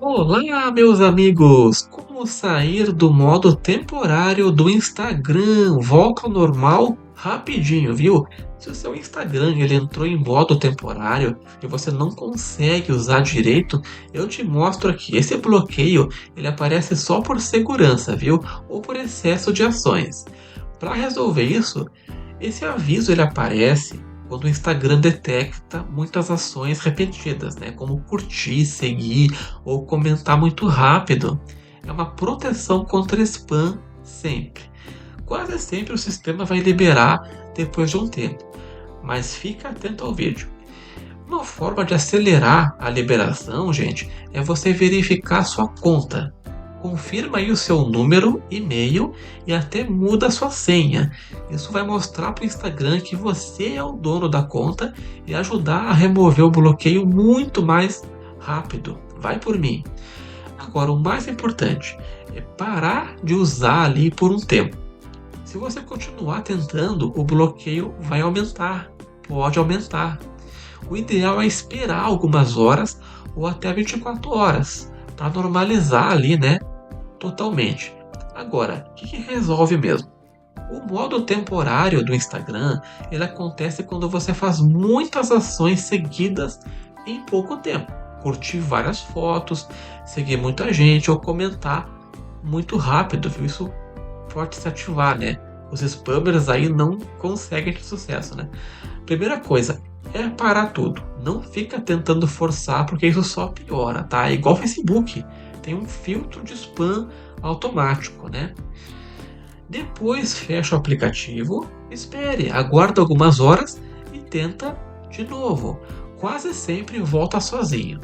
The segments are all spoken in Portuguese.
Olá, meus amigos! Como sair do modo temporário do Instagram? Volta ao normal rapidinho, viu? Se o seu Instagram ele entrou em modo temporário e você não consegue usar direito, eu te mostro aqui. Esse bloqueio ele aparece só por segurança, viu? Ou por excesso de ações. Para resolver isso, esse aviso ele aparece quando o Instagram detecta muitas ações repetidas, né? Como curtir, seguir ou comentar muito rápido. É uma proteção contra spam sempre. Quase sempre o sistema vai liberar depois de um tempo, mas fica atento ao vídeo. Uma forma de acelerar a liberação, gente, é você verificar sua conta. Confirma aí o seu número, e-mail e até muda a sua senha. Isso vai mostrar para o Instagram que você é o dono da conta e ajudar a remover o bloqueio muito mais rápido. Vai por mim. Agora, o mais importante é parar de usar ali por um tempo. Se você continuar tentando, o bloqueio vai aumentar. Pode aumentar. O ideal é esperar algumas horas ou até 24 horas para normalizar ali, né? Totalmente. Agora, o que resolve mesmo? O modo temporário do Instagram, ele acontece quando você faz muitas ações seguidas em pouco tempo. Curtir várias fotos, seguir muita gente ou comentar muito rápido, viu? Isso pode se ativar, né? Os spammers aí não conseguem ter sucesso, né? Primeira coisa é parar tudo. Não fica tentando forçar, porque isso só piora, tá? É igual o Facebook. Tem um filtro de spam automático, né? Depois fecha o aplicativo, espere, aguarda algumas horas e tenta de novo. Quase sempre volta sozinho.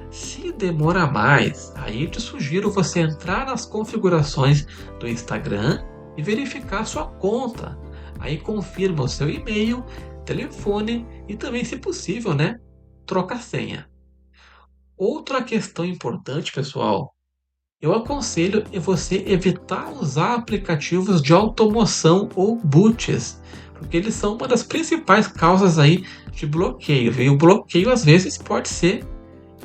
Se demora mais, aí eu te sugiro você entrar nas configurações do Instagram e verificar sua conta. Aí confirma o seu e-mail, telefone e também, se possível, né, troca a senha. Outra questão importante, pessoal, eu aconselho você evitar usar aplicativos de automoção ou boots, porque eles são uma das principais causas aí de bloqueio. E o bloqueio às vezes pode ser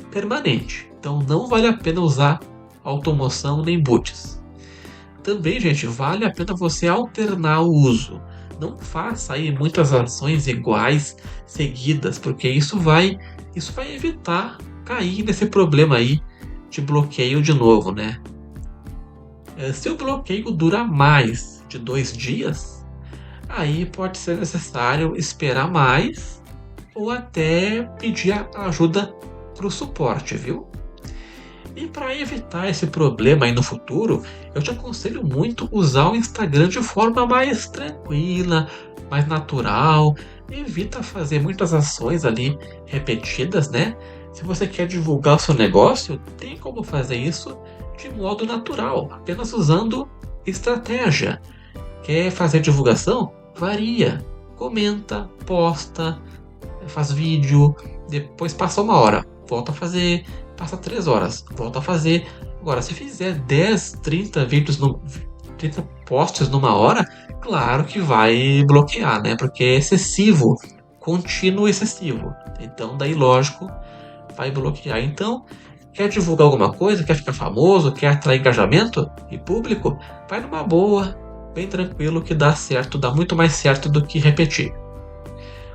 permanente, então não vale a pena usar automoção nem boots. Também, gente, vale a pena você alternar o uso. Não faça aí muitas ações iguais seguidas, porque isso vai evitar cair nesse problema aí de bloqueio de novo, né? Se o bloqueio dura mais de 2 dias, aí pode ser necessário esperar mais ou até pedir ajuda para o suporte, viu? E para evitar esse problema aí no futuro, eu te aconselho muito usar o Instagram de forma mais tranquila, mais natural. Evita fazer muitas ações ali repetidas, né? Se você quer divulgar o seu negócio, tem como fazer isso de modo natural, apenas usando estratégia. Quer fazer divulgação? Varia. Comenta, posta, faz vídeo, depois passa uma hora, volta a fazer, passa 3 horas, volta a fazer. Agora, se fizer 10, 30 vídeos, 30 posts numa hora, claro que vai bloquear, né? Porque é excessivo, contínuo excessivo. Então, daí, lógico, vai bloquear. Então, quer divulgar alguma coisa, quer ficar famoso, quer atrair engajamento e público, vai numa boa, bem tranquilo, que dá certo, dá muito mais certo do que repetir.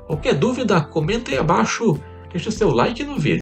Qualquer dúvida, comenta aí abaixo, deixa o seu like no vídeo.